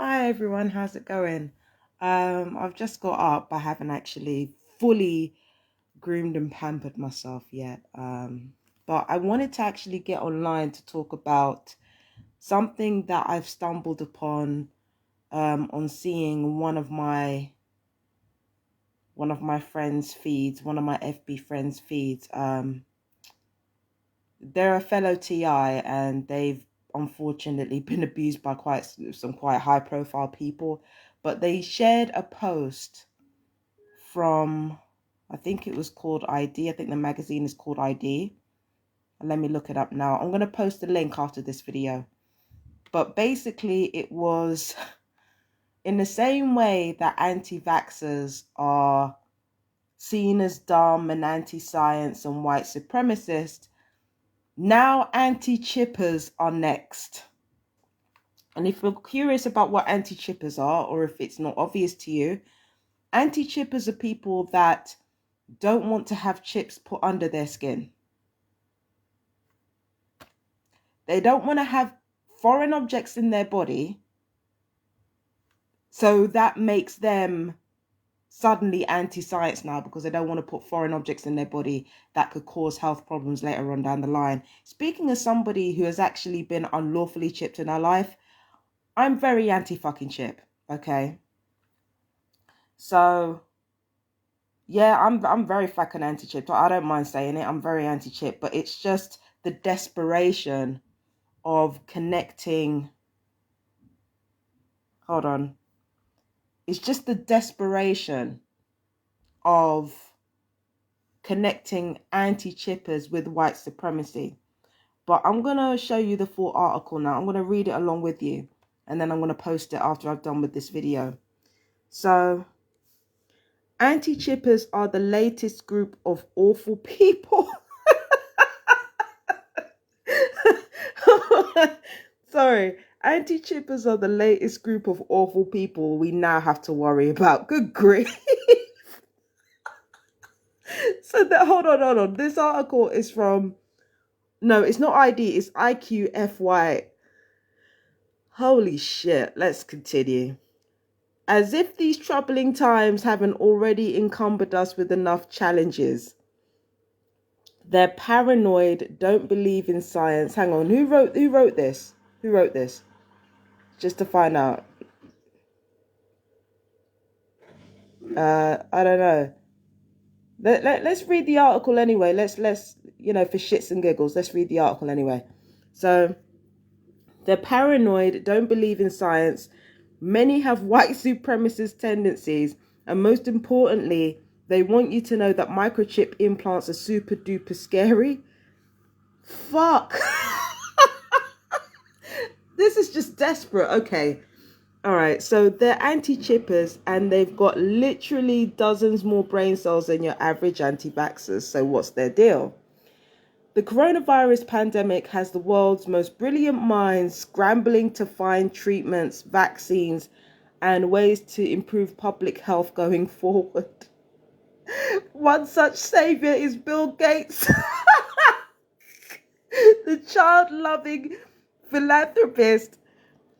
Hi everyone, how's it going? I've just got up. I haven't actually fully groomed and pampered myself yet. But I wanted to actually get online to talk about something that I've stumbled upon on seeing one of my friends' feeds, one of my FB friends' feeds. They're a fellow TI and they've unfortunately been abused by some quite high profile people. But they shared a post from, I think it was called ID. I think the magazine is called ID. Let me look it up now. I'm going to post a link after this video. But basically it was in the same way that anti-vaxxers are seen as dumb and anti-science and white supremacist. Now anti-chippers are next. And if you're curious about what anti-chippers are, or if it's not obvious to you, anti-chippers are people that don't want to have chips put under their skin. They don't want to have foreign objects in their body. So that makes them suddenly anti-science now because they don't want to put foreign objects in their body that could cause health problems later on down the line. Speaking as somebody who has actually been unlawfully chipped in her life, I'm very anti-fucking chip, okay? So, yeah, I'm very fucking anti-chip. I don't mind saying it. I'm very anti-chip, but it's just the desperation of connecting. Hold on. It's just the desperation of connecting anti-chippers with white supremacy. But I'm going to show you the full article now. I'm going to read it along with you. And then I'm going to post it after I've done with this video. So, anti-chippers are the latest group of awful people. Sorry. Anti-chippers are the latest group of awful people we now have to worry about. Good grief. So hold on. This article is from, no, it's not ID, it's IQFY. Holy shit. Let's continue. As if these troubling times haven't already encumbered us with enough challenges. They're paranoid, don't believe in science. Hang on, who wrote this? Who wrote this? Just to find out. I don't know. Let's read the article anyway. Let's for shits and giggles, let's read the article anyway. So, they're paranoid, don't believe in science. Many have white supremacist tendencies, and most importantly, they want you to know that microchip implants are super duper scary. Fuck. This is just desperate. Okay. All right. So they're anti-chippers and they've got literally dozens more brain cells than your average anti-vaxxers. So what's their deal? The coronavirus pandemic has the world's most brilliant minds scrambling to find treatments, vaccines, and ways to improve public health going forward. One such savior is Bill Gates, the child-loving philanthropist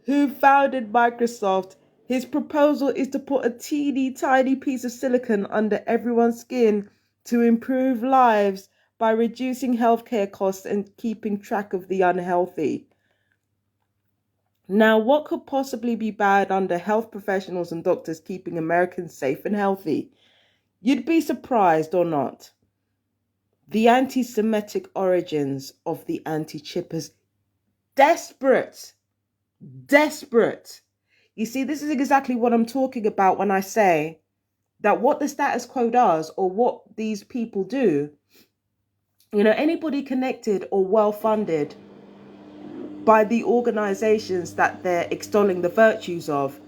who founded Microsoft. His proposal is to put a teeny tiny piece of silicon under everyone's skin to improve lives by reducing healthcare costs and keeping track of the unhealthy. Now, what could possibly be bad under health professionals and doctors keeping Americans safe and healthy? You'd be surprised or not. The anti-Semitic origins of the anti-chippers. Desperate. You see, this is exactly what I'm talking about when I say that what the status quo does, or what these people do, anybody connected or well-funded by the organizations that they're extolling the virtues of,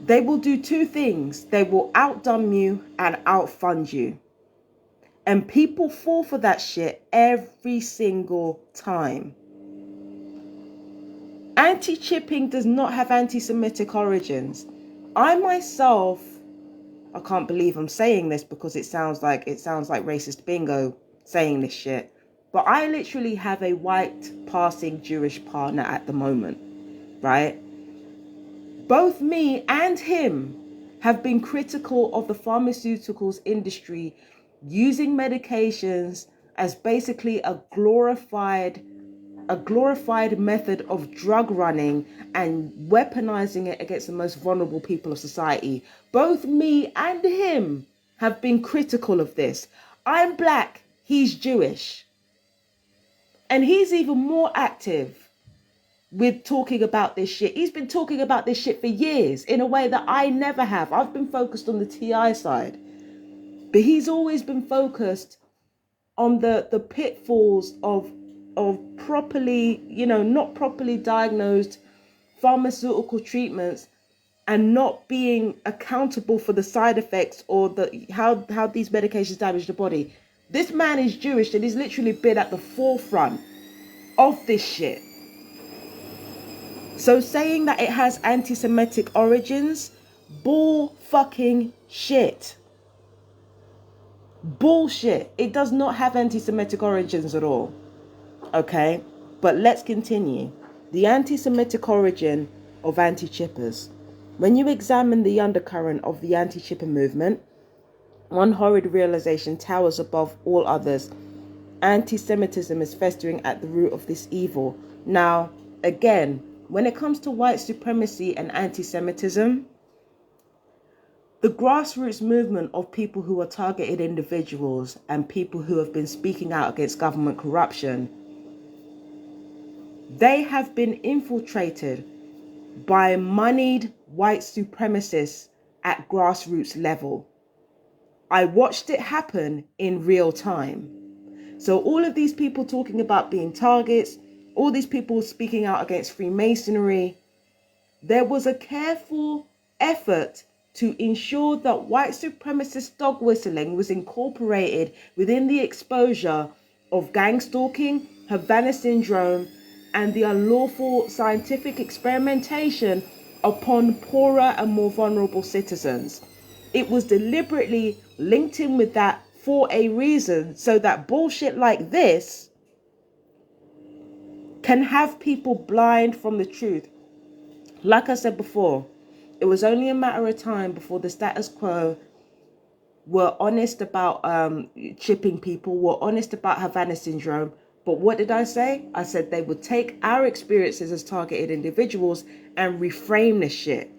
they will do two things. They will outdumb you and outfund you. And people fall for that shit every single time. Anti-chipping does not have anti-Semitic origins. I myself, I can't believe I'm saying this because it sounds like racist bingo saying this shit. But I literally have a white passing Jewish partner at the moment, right? Both me and him have been critical of the pharmaceuticals industry using medications as basically a glorified method of drug running and weaponizing it against the most vulnerable people of society. Both me and him have been critical of this. I'm black, he's Jewish. And he's even more active with talking about this shit. He's been talking about this shit for years in a way that I never have. I've been focused on the TI side, but he's always been focused on the pitfalls of properly, not properly diagnosed pharmaceutical treatments and not being accountable for the side effects or how these medications damage the body. This man is Jewish and he's literally been at the forefront of this shit. So saying that it has anti-Semitic origins, bull fucking shit. Bullshit. It does not have anti-Semitic origins at all. Okay, but let's continue. The anti-Semitic origin of anti-chippers. When you examine the undercurrent of the anti-chipper movement, one horrid realization towers above all others. Anti-Semitism is festering at the root of this evil. Now, again, when it comes to white supremacy and anti-Semitism, the grassroots movement of people who are targeted individuals and people who have been speaking out against government corruption, they have been infiltrated by moneyed white supremacists at grassroots level. I watched it happen in real time. So all of these people talking about being targets, all these people speaking out against Freemasonry, there was a careful effort to ensure that white supremacist dog whistling was incorporated within the exposure of gang stalking, Havana syndrome, and the unlawful scientific experimentation upon poorer and more vulnerable citizens. It was deliberately linked in with that for a reason, so that bullshit like this can have people blind from the truth. Like I said before, it was only a matter of time before the status quo were honest about chipping people, were honest about Havana syndrome. But what did I say? I said they would take our experiences as targeted individuals and reframe this shit.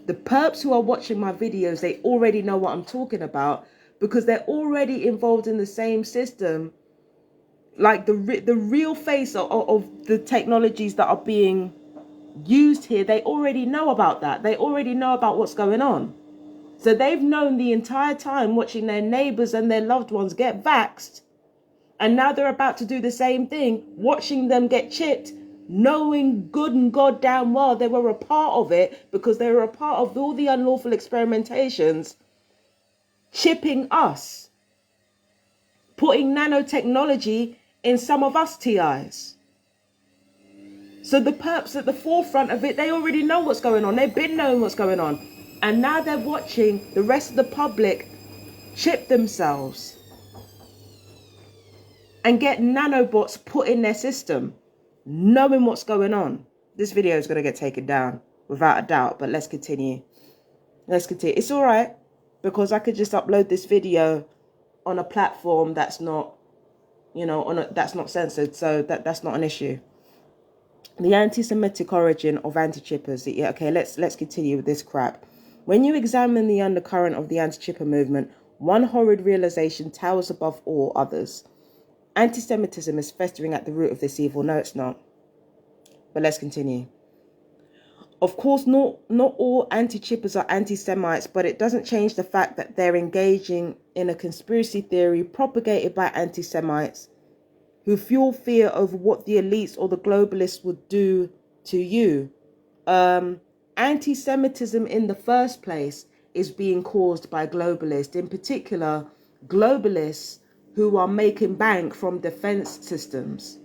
The perps who are watching my videos, they already know what I'm talking about because they're already involved in the same system. Like the real face of the technologies that are being used here, they already know about that. They already know about what's going on. So they've known the entire time watching their neighbors and their loved ones get vaxxed. And now they're about to do the same thing, watching them get chipped, knowing good and goddamn well they were a part of it because they were a part of all the unlawful experimentations, chipping us, putting nanotechnology in some of us TIs. So the perps at the forefront of it, they already know what's going on. They've been knowing what's going on. And now they're watching the rest of the public chip themselves and get nanobots put in their system, knowing what's going on. This video is going to get taken down without a doubt, but let's continue. It's all right because I could just upload this video on a platform that's not, that's not censored. So that's not an issue. The anti-Semitic origin of anti-chippers. Yeah, okay, let's continue with this crap. When you examine the undercurrent of the anti-chipper movement, one horrid realization towers above all others. Anti-Semitism is festering at the root of this evil. No, it's not. But let's continue. Of course, not all anti-chippers are anti-Semites, but it doesn't change the fact that they're engaging in a conspiracy theory propagated by anti-Semites who fuel fear over what the elites or the globalists would do to you. Anti-Semitism in the first place is being caused by globalists, in particular, globalists who are making bank from defense systems.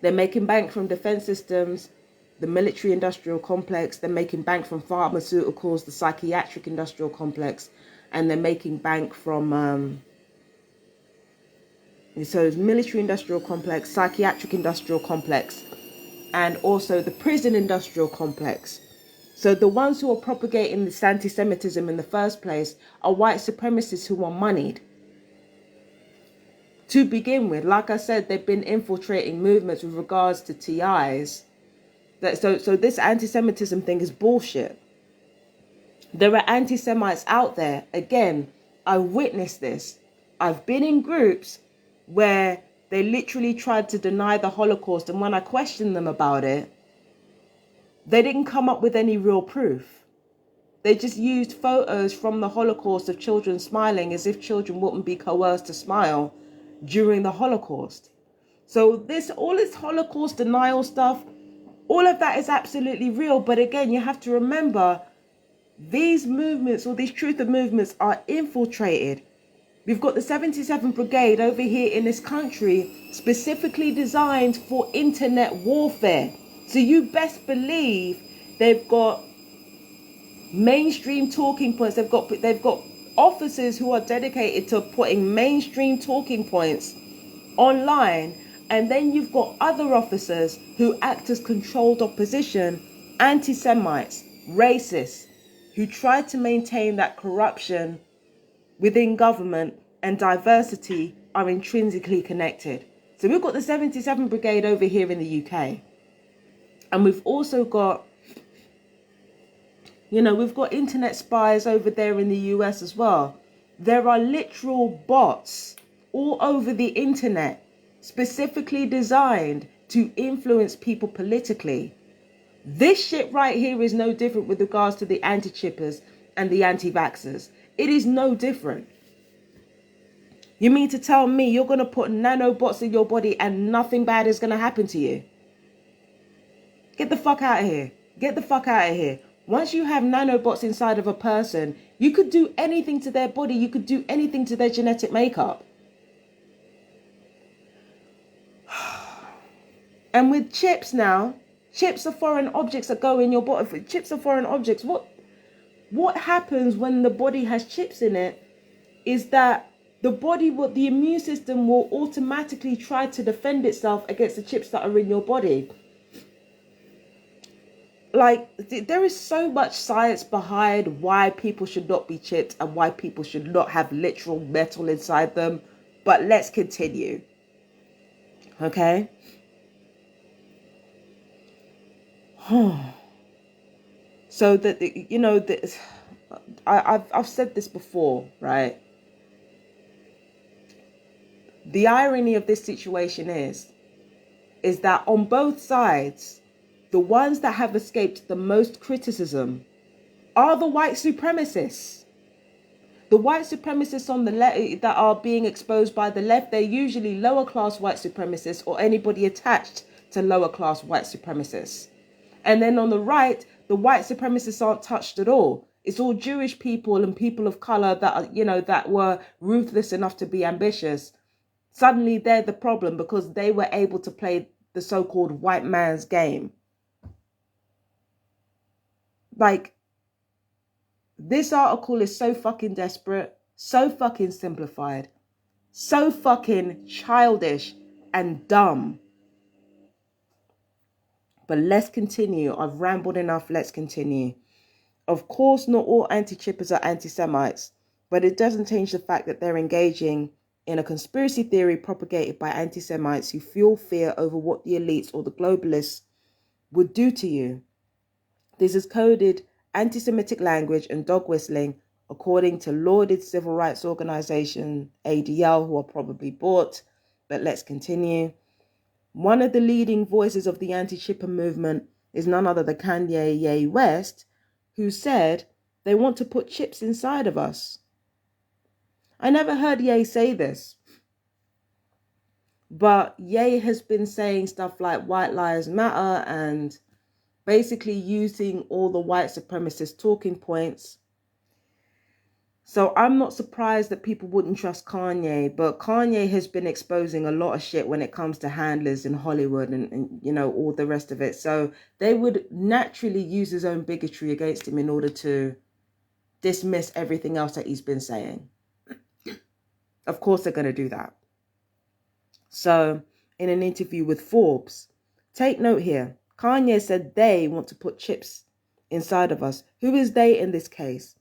They're making bank from defense systems, the military-industrial complex. They're making bank from pharmaceuticals, the psychiatric industrial complex, and they're making bank from so it's military-industrial complex, psychiatric industrial complex, and also the prison industrial complex. So the ones who are propagating this anti-Semitism in the first place are white supremacists who are moneyed. To begin with, like I said, they've been infiltrating movements with regards to TIs. So this anti-Semitism thing is bullshit. There are anti-Semites out there. Again, I witnessed this. I've been in groups where they literally tried to deny the Holocaust, and when I questioned them about it, they didn't come up with any real proof. They just used photos from the Holocaust of children smiling as if children wouldn't be coerced to smile during the Holocaust. So all this Holocaust denial stuff, all of that is absolutely real. But again, you have to remember, these movements or these truther movements are infiltrated. We've got the 77th Brigade over here in this country specifically designed for internet warfare. So you best believe they've got mainstream talking points. They've got officers who are dedicated to putting mainstream talking points online. And then you've got other officers who act as controlled opposition, anti-Semites, racists, who try to maintain that corruption within government and diversity are intrinsically connected. So we've got the 77th Brigade over here in the UK. And we've also got, we've got internet spies over there in the US as well. There are literal bots all over the internet specifically designed to influence people politically. This shit right here is no different with regards to the anti-chippers and the anti-vaxxers. It is no different. You mean to tell me you're going to put nanobots in your body and nothing bad is going to happen to you? Get the fuck out of here. Get the fuck out of here. Once you have nanobots inside of a person, you could do anything to their body. You could do anything to their genetic makeup. And with chips now, chips are foreign objects that go in your body. Chips are foreign objects. What happens when the body has chips in it is that the immune system will automatically try to defend itself against the chips that are in your body. Like, there is so much science behind why people should not be chipped and why people should not have literal metal inside them. But let's continue. Okay? So that, I've said this before, right? The irony of this situation is that on both sides, the ones that have escaped the most criticism are the white supremacists. The white supremacists on the left that are being exposed by the left, they're usually lower class white supremacists or anybody attached to lower class white supremacists. And then on the right, the white supremacists aren't touched at all. It's all Jewish people and people of color that are, that were ruthless enough to be ambitious. Suddenly they're the problem because they were able to play the so-called white man's game. Like, this article is so fucking desperate, so fucking simplified, so fucking childish and dumb. But let's continue. I've rambled enough. Let's continue. Of course, not all anti-chippers are anti-Semites, but it doesn't change the fact that they're engaging in a conspiracy theory propagated by anti-Semites who fuel fear over what the elites or the globalists would do to you. This is coded anti-Semitic language and dog whistling, according to lauded civil rights organization ADL, who are probably bought. But let's continue. One of the leading voices of the anti-chipper movement is none other than Kanye West, who said they want to put chips inside of us. I never heard Ye say this, but Ye has been saying stuff like white lives matter and basically using all the white supremacist talking points. So I'm not surprised that people wouldn't trust Kanye, but Kanye has been exposing a lot of shit when it comes to handlers in Hollywood and all the rest of it. So they would naturally use his own bigotry against him in order to dismiss everything else that he's been saying. Of course they're going to do that. So in an interview with Forbes, take note here, Kanye said they want to put chips inside of us. Who is they in this case?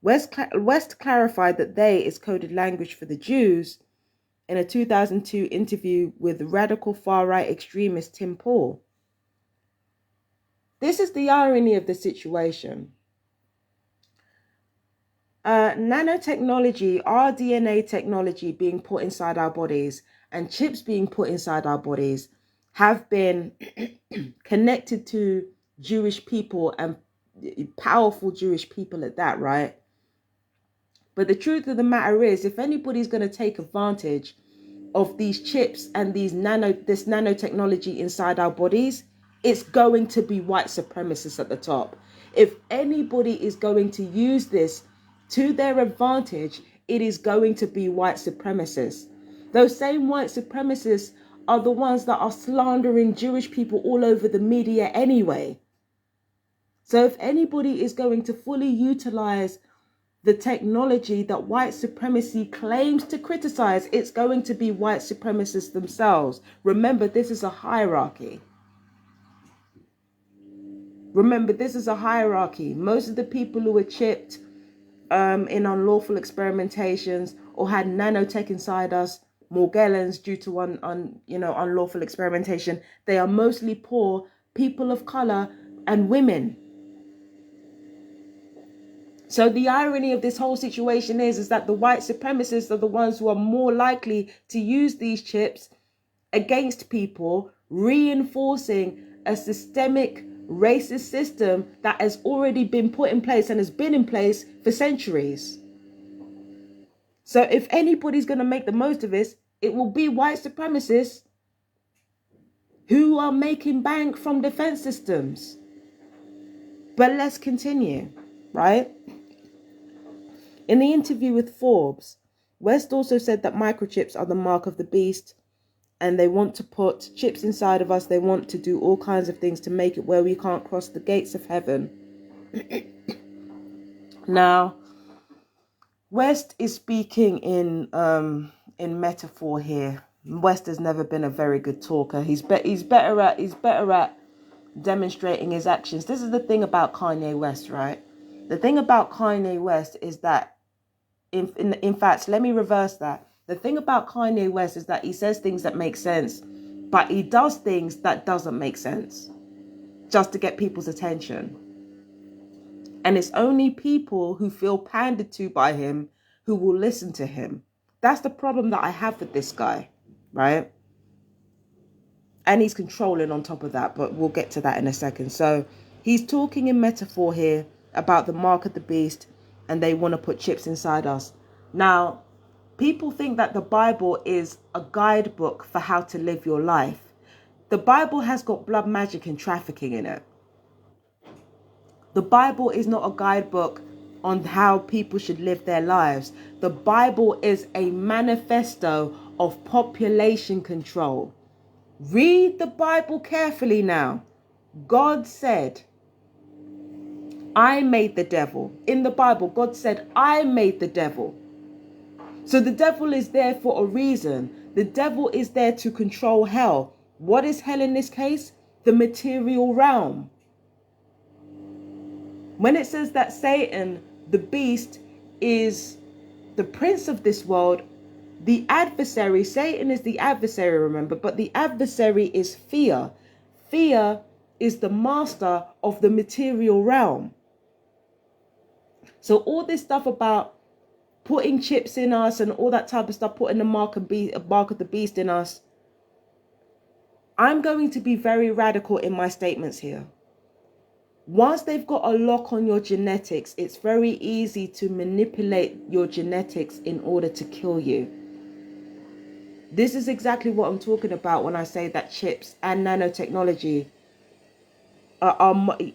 West clarified that they is coded language for the Jews in a 2002 interview with radical far-right extremist Tim Pool. This is the irony of the situation. Nanotechnology, our DNA technology being put inside our bodies and chips being put inside our bodies have been connected to Jewish people, and powerful Jewish people at that, right? But the truth of the matter is, if anybody's going to take advantage of these chips and this nanotechnology inside our bodies, it's going to be white supremacists at the top. If anybody is going to use this to their advantage, it is going to be white supremacists. Those same white supremacists are the ones that are slandering Jewish people all over the media anyway. So if anybody is going to fully utilize the technology that white supremacy claims to criticize, it's going to be white supremacists themselves. Remember, this is a hierarchy. Most of the people who were chipped in unlawful experimentations or had nanotech inside us, Morgellons, due to unlawful experimentation, they are mostly poor, people of color, and women. So the irony of this whole situation is that the white supremacists are the ones who are more likely to use these chips against people, reinforcing a systemic racist system that has already been put in place and has been in place for centuries. So if anybody's going to make the most of this, it will be white supremacists who are making bank from defense systems. But let's continue, right? In the interview with Forbes, West also said that microchips are the mark of the beast, and they want to put chips inside of us. They want to do all kinds of things to make it where we can't cross the gates of heaven. Now, West is speaking in metaphor here. West has never been a very good talker. He's better at demonstrating his actions. This is the thing about Kanye West, right? The thing about Kanye West is that, in fact, let me reverse that. The thing about Kanye West is that he says things that make sense, but he does things that doesn't make sense just to get people's attention. And it's only people who feel pandered to by him who will listen to him. That's the problem that I have with this guy, right? And he's controlling on top of that, but we'll get to that in a second. So he's talking in metaphor here about the mark of the beast, and they want to put chips inside us. Now, people think that the Bible is a guidebook for how to live your life. The Bible has got blood magic and trafficking in it. The Bible is not a guidebook on how people should live their lives. The Bible is a manifesto of population control. Read the Bible carefully now. God said, I made the devil. In the Bible, God said, I made the devil. So the devil is there for a reason. The devil is there to control hell. What is hell in this case? The material realm. When it says that Satan, the beast, is the prince of this world, the adversary, Satan is the adversary, remember, but the adversary is fear. Fear is the master of the material realm. So all this stuff about putting chips in us and all that type of stuff, putting the mark of the beast in us, I'm going to be very radical in my statements here. Once they've got a lock on your genetics, it's very easy to manipulate your genetics in order to kill you. This is exactly what I'm talking about when I say that chips and nanotechnology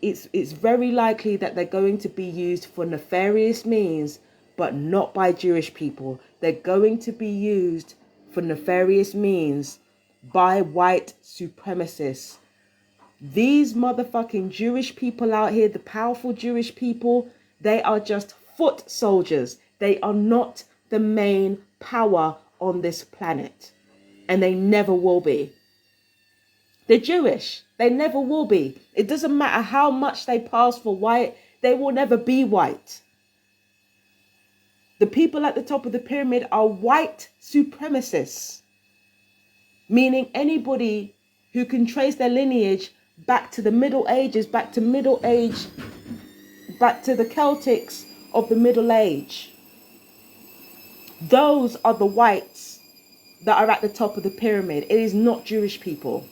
it's very likely that they're going to be used for nefarious means, but not by Jewish people. They're going to be used for nefarious means by white supremacists. These motherfucking Jewish people out here, the powerful Jewish people, they are just foot soldiers. They are not the main power on this planet. And they never will be. They're Jewish. They never will be. It doesn't matter how much they pass for white, they will never be white. The people at the top of the pyramid are white supremacists, meaning anybody who can trace their lineage back to the Middle Ages, back to the Celtics of the Middle Age. Those are the whites that are at the top of the pyramid. It is not Jewish people.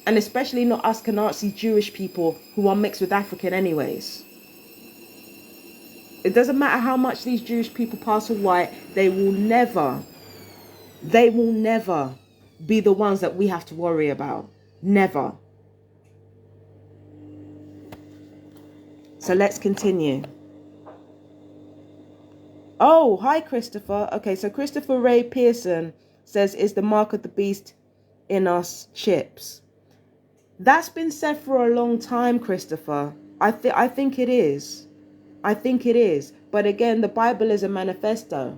And especially not Ashkenazi Jewish people who are mixed with African anyways. It doesn't matter how much these Jewish people pass for white, they will never be the ones that we have to worry about. Never. So let's continue. Oh, hi, Christopher. Okay, so Christopher Ray Pearson says, is the mark of the beast in us chips? That's been said for a long time, Christopher. I think it is. I think it is. But again, the Bible is a manifesto.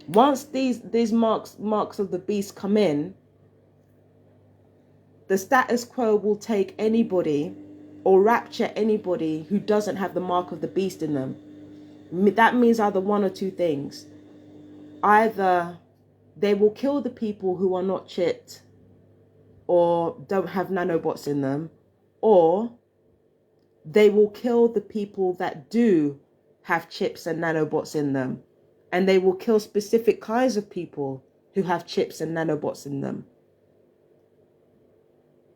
Once these marks of the beast come in, the status quo will take anybody or rapture anybody who doesn't have the mark of the beast in them. That means either one or two things. Either they will kill the people who are not chipped or don't have nanobots in them, or they will kill the people that do have chips and nanobots in them. And they will kill specific kinds of people who have chips and nanobots in them.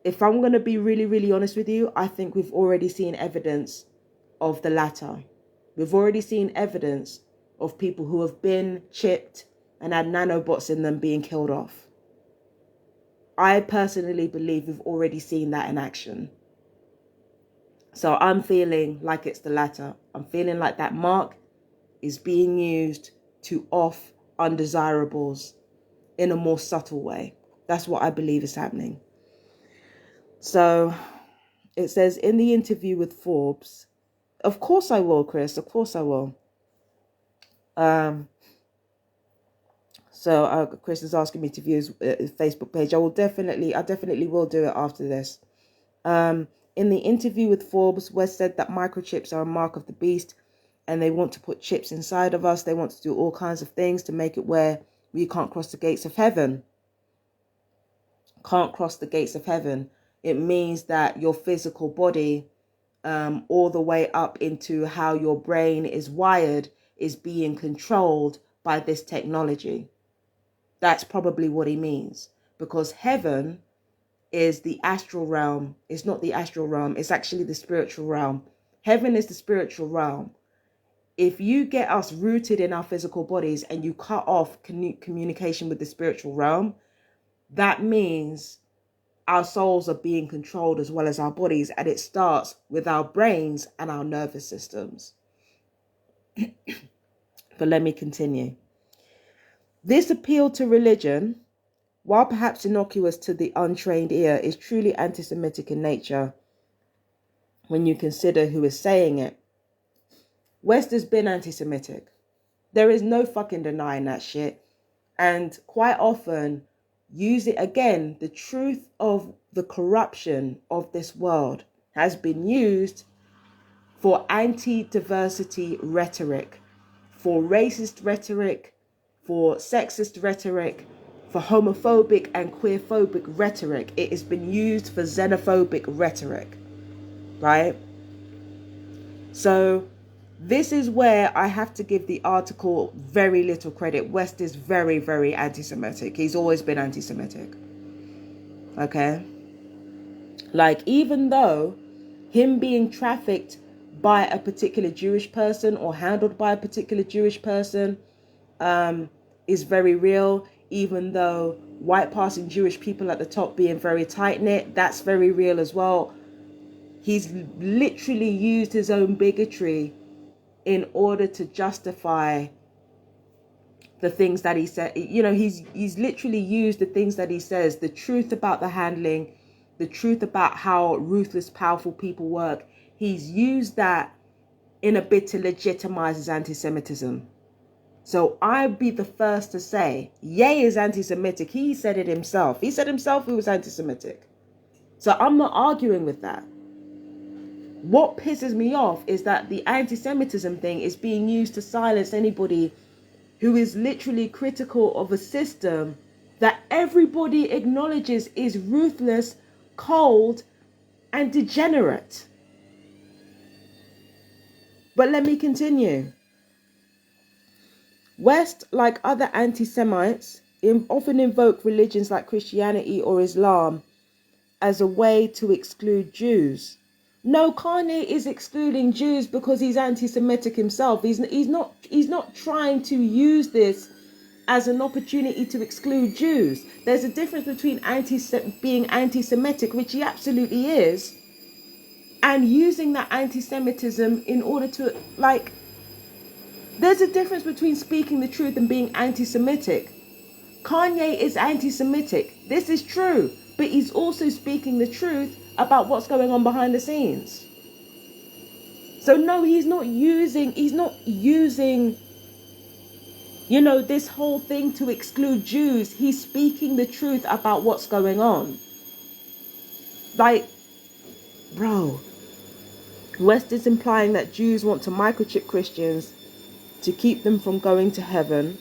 If I'm going to be really, really honest with you, I think we've already seen evidence of the latter. We've already seen evidence of people who have been chipped and had nanobots in them being killed off. I personally believe we've already seen that in action. So I'm feeling like it's the latter. I'm feeling like that mark is being used to off undesirables in a more subtle way. That's what I believe is happening. So it says in the interview with Forbes, of course I will, Chris, of course I will. So Chris is asking me to view his Facebook page. I definitely will do it after this. In the interview with Forbes, West said that microchips are a mark of the beast and they want to put chips inside of us. They want to do all kinds of things to make it where we can't cross the gates of heaven. Can't cross the gates of heaven. It means that your physical body, all the way up into how your brain is wired, is being controlled by this technology. That's probably what he means, because heaven is the astral realm. It's not the astral realm. It's actually the spiritual realm. Heaven is the spiritual realm. If you get us rooted in our physical bodies and you cut off communication with the spiritual realm, that means our souls are being controlled as well as our bodies. And it starts with our brains and our nervous systems. But let me continue. This appeal to religion, while perhaps innocuous to the untrained ear, is truly anti-Semitic in nature when you consider who is saying it. West has been anti-Semitic. There is no fucking denying that shit. And quite often, use it again, the truth of the corruption of this world has been used for anti-diversity rhetoric, for racist rhetoric, for sexist rhetoric, for homophobic and queerphobic rhetoric. It has been used for xenophobic rhetoric, right? So this is where I have to give the article very little credit. West is very, very anti-Semitic. He's always been anti-Semitic. Okay? Like, even though him being trafficked by a particular Jewish person or handled by a particular Jewish person is very real, even though white passing Jewish people at the top being very tight-knit, that's very real as well. He's literally used his own bigotry in order to justify the things that he said. You know, he's literally used the things that he says, the truth about the handling, the truth about how ruthless, powerful people work. He's used that in a bid to legitimize his anti-Semitism. So I'd be the first to say, Ye is anti-Semitic. He said it himself. He said himself he was anti-Semitic. So I'm not arguing with that. What pisses me off is that the anti-Semitism thing is being used to silence anybody who is literally critical of a system that everybody acknowledges is ruthless, cold, and degenerate. But let me continue. West, like other anti-Semites, often invoke religions like Christianity or Islam as a way to exclude Jews. No, Kanye is excluding Jews because he's anti-Semitic himself. He's not trying to use this as an opportunity to exclude Jews. There's a difference between being anti-Semitic, which he absolutely is, and using that anti-Semitism in order to, like, there's a difference between speaking the truth and being anti-Semitic. Kanye is anti-Semitic. This is true. But he's also speaking the truth about what's going on behind the scenes. So no, he's not using, this whole thing to exclude Jews. He's speaking the truth about what's going on. Like, bro, West is implying that Jews want to microchip Christians to keep them from going to heaven,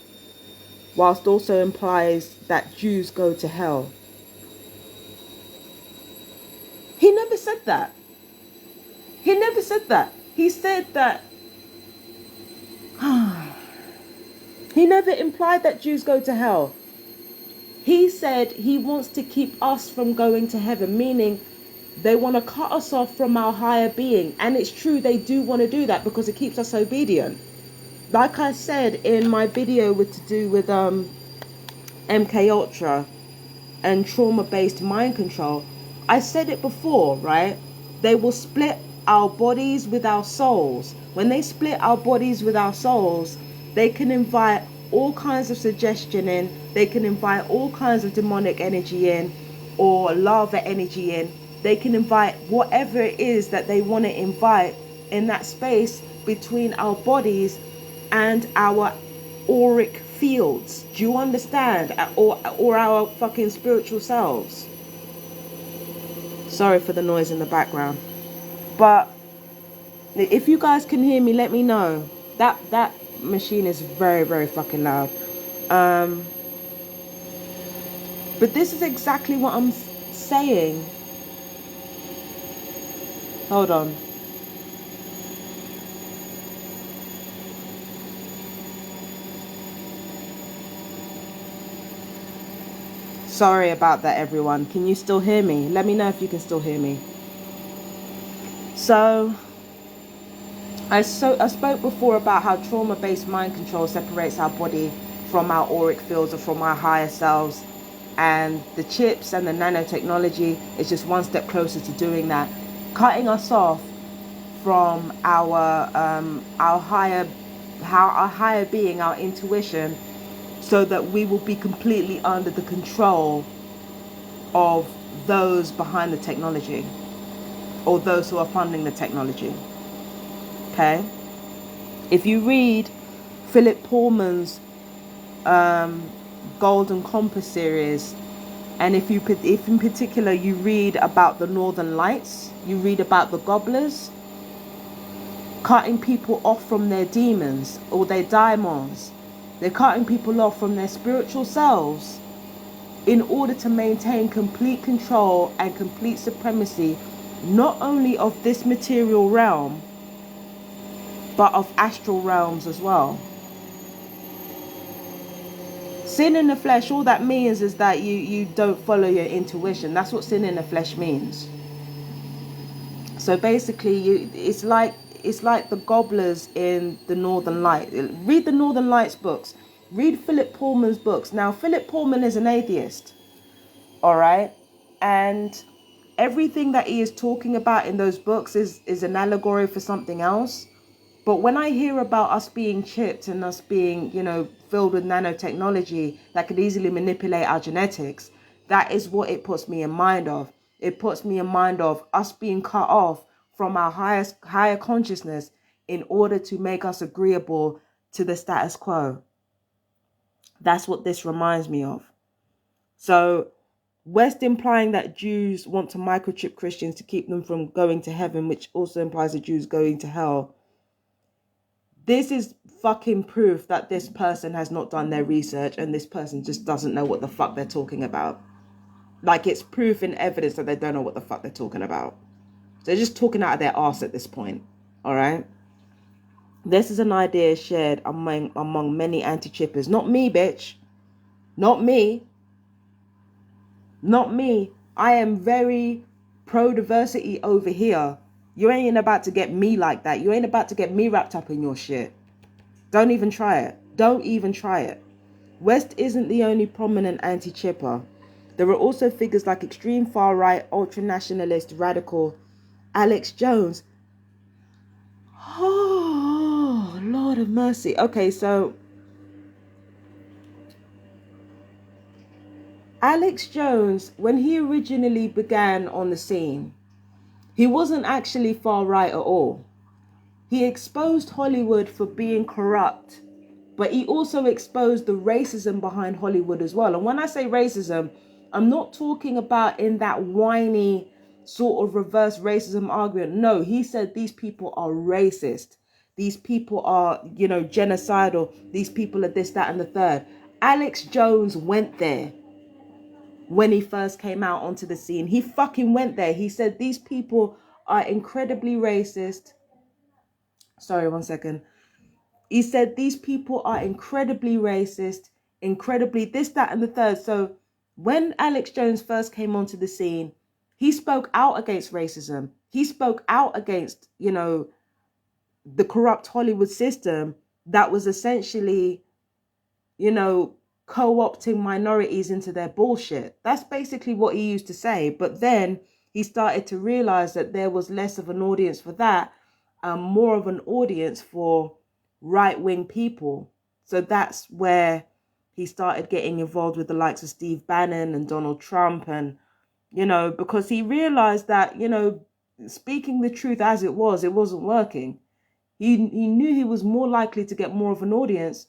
whilst also implies that Jews go to hell. He never said that. He never said that. He said that he never implied that Jews go to hell. He said he wants to keep us from going to heaven, meaning they want to cut us off from our higher being. And it's true, they do want to do that because it keeps us obedient. Like I said in my video to do with MK Ultra and trauma-based mind control, I said it before, right? They will split our bodies with our souls. When they split our bodies with our souls, they can invite all kinds of suggestion in. They can invite all kinds of demonic energy in, or lava energy in. They can invite whatever it is that they want to invite in that space between our bodies and our auric fields. Do you understand? Or our fucking spiritual selves. Sorry for the noise in the background. But if you guys can hear me, let me know. That machine is very, very fucking loud. But this is exactly what I'm saying. Hold on. Sorry about that, everyone. Can you still hear me? Let me know if you can still hear me. So I spoke before about how trauma-based mind control separates our body from our auric fields or from our higher selves. And the chips and the nanotechnology is just one step closer to doing that. Cutting us off from our higher being, our intuition, so that we will be completely under the control of those behind the technology, or those who are funding the technology. Okay? If you read Philip Pullman's Golden Compass series, and if in particular you read about the Northern Lights, you read about the Gobblers cutting people off from their demons or their daimons. They're cutting people off from their spiritual selves in order to maintain complete control and complete supremacy, not only of this material realm, but of astral realms as well. Sin in the flesh, all that means is that you don't follow your intuition. That's what sin in the flesh means. So basically, it's like the Gobblers in the Northern Light. Read the Northern Lights books. Read Philip Pullman's books. Now, Philip Pullman is an atheist, all right? And everything that he is talking about in those books is an allegory for something else. But when I hear about us being chipped and us being, filled with nanotechnology that could easily manipulate our genetics, that is what it puts me in mind of. It puts me in mind of us being cut off from our higher consciousness in order to make us agreeable to the status quo. That's what this reminds me of. So West implying that Jews want to microchip Christians to keep them from going to heaven, which also implies the Jews going to hell. This is fucking proof that this person has not done their research and this person just doesn't know what the fuck they're talking about. Like, it's proof and evidence that they don't know what the fuck they're talking about. They're just talking out of their arse at this point. All right. This is an idea shared among many anti-chippers. Not me, bitch. Not me. Not me. I am very pro-diversity over here. You ain't about to get me like that. You ain't about to get me wrapped up in your shit. Don't even try it. Don't even try it. West isn't the only prominent anti-chipper. There are also figures like extreme far-right, ultra-nationalist, radical Alex Jones. Oh, Lord of mercy. Okay, so Alex Jones, when he originally began on the scene, he wasn't actually far-right at all. He exposed Hollywood for being corrupt, but he also exposed the racism behind Hollywood as well. And when I say racism, I'm not talking about in that whiny sort of reverse racism argument. No, he said these people are racist. These people are, genocidal. These people are this, that, and the third. Alex Jones went there when he first came out onto the scene. He fucking went there. He said these people are incredibly racist. Sorry, one second. He said these people are incredibly racist, incredibly this, that, and the third. So when Alex Jones first came onto the scene, he spoke out against racism. He spoke out against, the corrupt Hollywood system that was essentially, co-opting minorities into their bullshit. That's basically what he used to say. But then he started to realize that there was less of an audience for that, more of an audience for right-wing people. So that's where he started getting involved with the likes of Steve Bannon and Donald Trump, and because he realized that speaking the truth as it wasn't working. He knew he was more likely to get more of an audience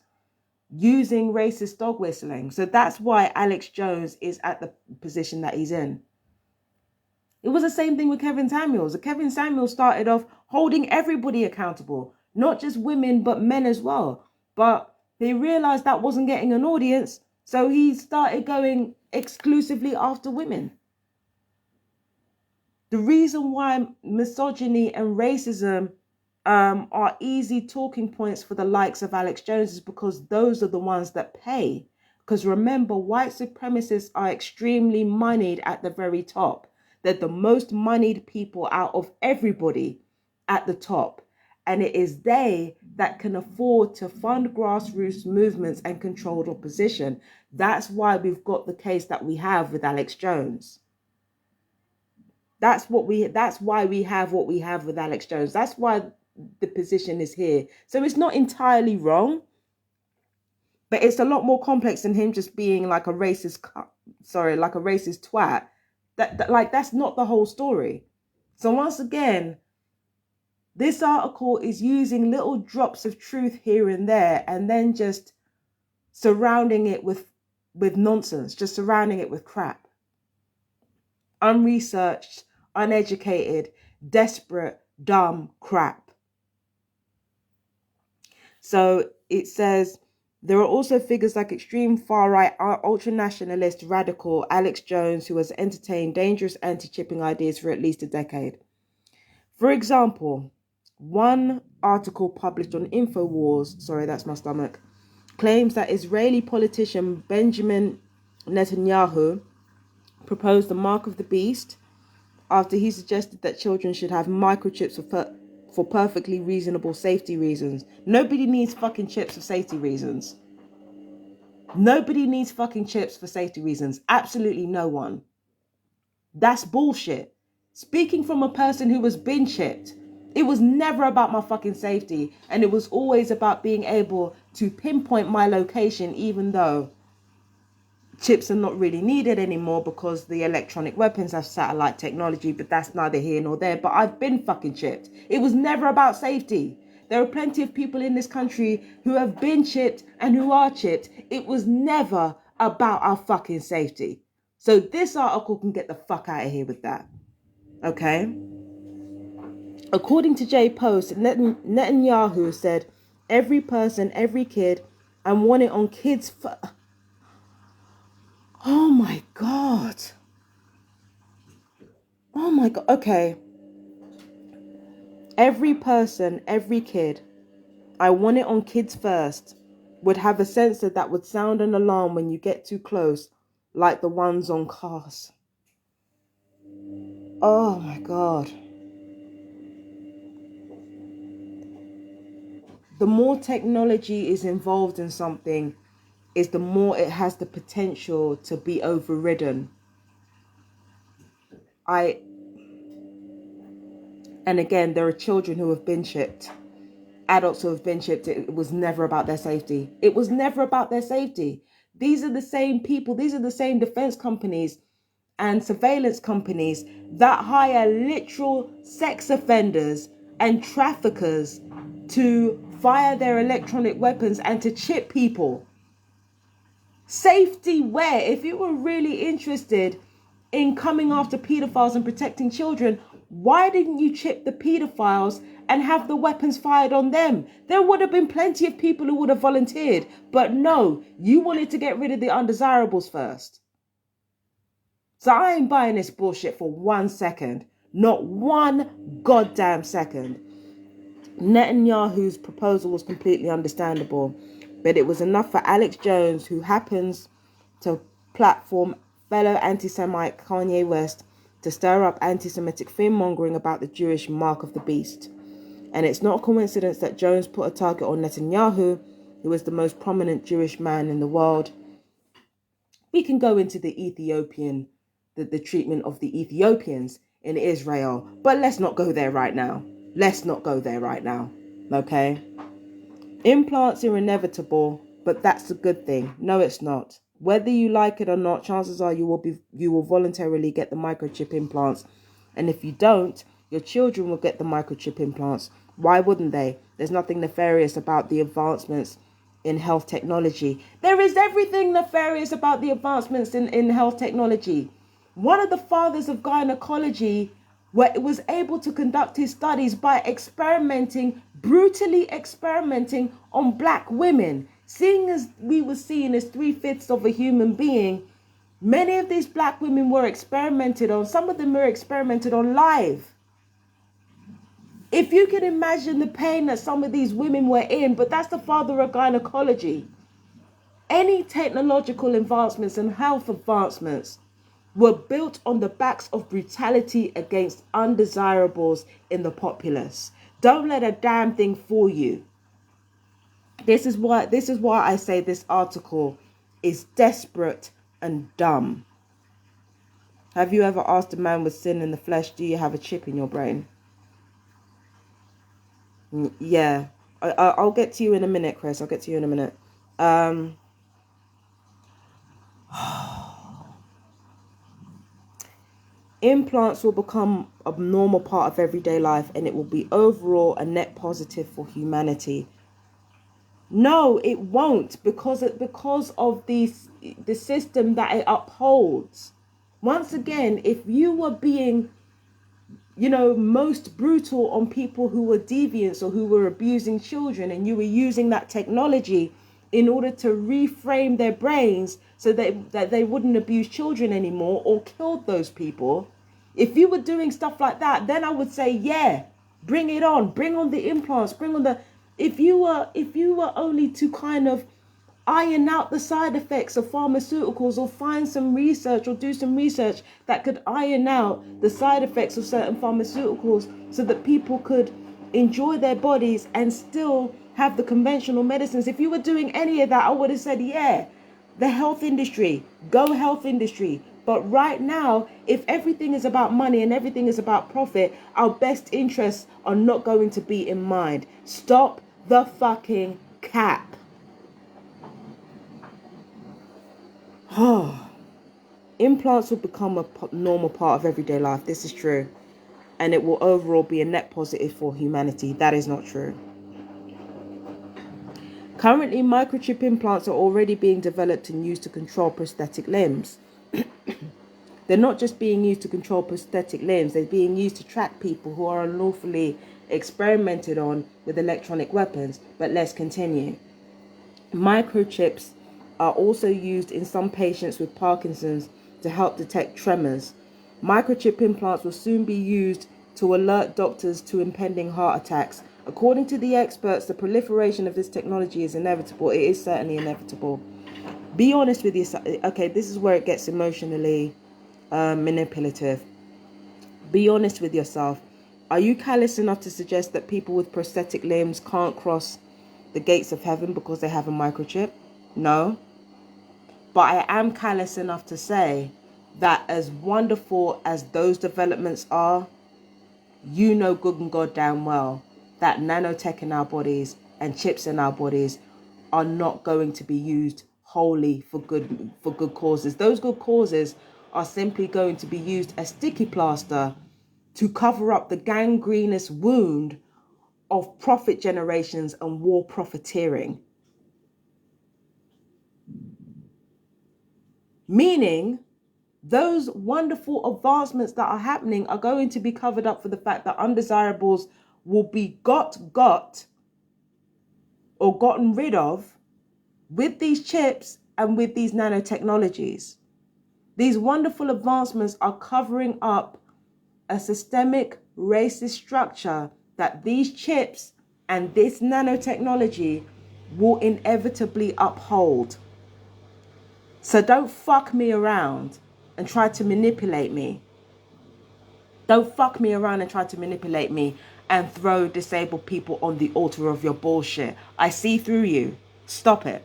using racist dog whistling. So that's why Alex Jones is at the position that he's in. It was the same thing with Kevin Samuels. Kevin Samuels started off holding everybody accountable, not just women, but men as well. But they realized that wasn't getting an audience, so he started going exclusively after women. The reason why misogyny and racism are easy talking points for the likes of Alex Jones is because those are the ones that pay. Because remember, white supremacists are extremely moneyed at the very top. They're the most moneyed people out of everybody at the top. And it is they that can afford to fund grassroots movements and controlled opposition. That's why we've got the case that we have with Alex Jones. That's why we have what we have with Alex Jones. That's why the position is here. So it's not entirely wrong, but it's a lot more complex than him just being like a racist twat. That's not the whole story. So once again, this article is using little drops of truth here and there, and then just surrounding it with nonsense, just surrounding it with crap. Unresearched, uneducated, desperate, dumb crap. So it says, there are also figures like extreme far-right, ultra-nationalist, radical Alex Jones, who has entertained dangerous anti-chipping ideas for at least a decade. For example, one article published on InfoWars, sorry, that's my stomach, claims that Israeli politician Benjamin Netanyahu proposed the mark of the beast after he suggested that children should have microchips for perfectly reasonable safety reasons. Nobody needs fucking chips for safety reasons. Nobody needs fucking chips for safety reasons. Absolutely no one. That's bullshit. Speaking from a person who was been chipped, it was never about my fucking safety, and it was always about being able to pinpoint my location, even though chips are not really needed anymore because the electronic weapons have satellite technology, but that's neither here nor there. But I've been fucking chipped. It was never about safety. There are plenty of people in this country who have been chipped and who are chipped. It was never about our fucking safety. So this article can get the fuck out of here with that. Okay? According to J Post, Netanyahu said, every person, every kid, and want it on kids. Oh my God. Oh my God. Okay. Every person, every kid, I want it on kids first, would have a sensor that would sound an alarm when you get too close, like the ones on cars. Oh my God. The more technology is involved in something, is the more it has the potential to be overridden. And again, there are children who have been chipped, adults who have been chipped. It was never about their safety. It was never about their safety. These are the same people, these are the same defense companies and surveillance companies that hire literal sex offenders and traffickers to fire their electronic weapons and to chip people. Safety where? If you were really interested in coming after pedophiles and protecting children, why didn't you chip the pedophiles and have the weapons fired on them? There would have been plenty of people who would have volunteered. But no, you wanted to get rid of the undesirables first. So I ain't buying this bullshit for 1 second. Not one goddamn second. Netanyahu's proposal was completely understandable, but it was enough for Alex Jones, who happens to platform fellow anti-Semite Kanye West, to stir up anti-Semitic fear-mongering about the Jewish mark of the beast. And it's not a coincidence that Jones put a target on Netanyahu, who is the most prominent Jewish man in the world. We can go into the treatment of the Ethiopians in Israel, but let's not go there right now. Okay? Implants are inevitable, but that's a good thing. No, it's not. Whether you like it or not, chances are you will voluntarily get the microchip implants. And if you don't, your children will get the microchip implants. Why wouldn't they? There's nothing nefarious about the advancements in health technology. There is everything nefarious about the advancements in health technology. One of the fathers of gynecology was able to conduct his studies by brutally experimenting on black women. Seeing as we were seen as 3/5 of a human being, many of these black women were experimented on. Some of them were experimented on live. If you can imagine the pain that some of these women were in, but that's the father of gynecology. Any technological advancements and health advancements were built on the backs of brutality against undesirables in the populace. Don't let a damn thing fool you. This is why I say this article is desperate and dumb. Have you ever asked a man with sin in the flesh, do you have a chip in your brain? Yeah. I'll get to you in a minute, Chris. I'll get to you in a minute. Implants will become a normal part of everyday life, and it will be overall a net positive for humanity. No, it won't, because of the system that it upholds. Once again, if you were being, most brutal on people who were deviants or who were abusing children, and you were using that technology in order to reframe their brains so that they wouldn't abuse children anymore or killed those people. If you were doing stuff like that, then I would say, yeah, bring it on. Bring on the implants. Bring on the... If you were only to kind of iron out the side effects of pharmaceuticals, or find some research or do some research that could iron out the side effects of certain pharmaceuticals so that people could enjoy their bodies and still have the conventional medicines. If you were doing any of that, I would have said, yeah, the health industry, go health industry. But right now, if everything is about money and everything is about profit, our best interests are not going to be in mind. Stop the fucking cap. Implants will become a normal part of everyday life. This is true. And it will overall be a net positive for humanity. That is not true. Currently, microchip implants are already being developed and used to control prosthetic limbs. They're not just being used to control prosthetic limbs, they're being used to track people who are unlawfully experimented on with electronic weapons. But let's continue. Microchips are also used in some patients with Parkinson's to help detect tremors. Microchip implants will soon be used to alert doctors to impending heart attacks. According to the experts, the proliferation of this technology is inevitable. It is certainly inevitable. Be honest with yourself. Okay, this is where it gets emotionally manipulative. Be honest with yourself. Are you callous enough to suggest that people with prosthetic limbs can't cross the gates of heaven because they have a microchip? No. But I am callous enough to say that as wonderful as those developments are, you know good and goddamn well that nanotech in our bodies and chips in our bodies are not going to be used wholly for good causes. Those good causes are simply going to be used as sticky plaster to cover up the gangrenous wound of profit generations and war profiteering. Meaning, those wonderful advancements that are happening are going to be covered up for the fact that undesirables will be got or gotten rid of with these chips and with these nanotechnologies. These wonderful advancements are covering up a systemic racist structure that these chips and this nanotechnology will inevitably uphold. So don't fuck me around and try to manipulate me. Don't fuck me around and try to manipulate me and throw disabled people on the altar of your bullshit. I see through you. Stop it.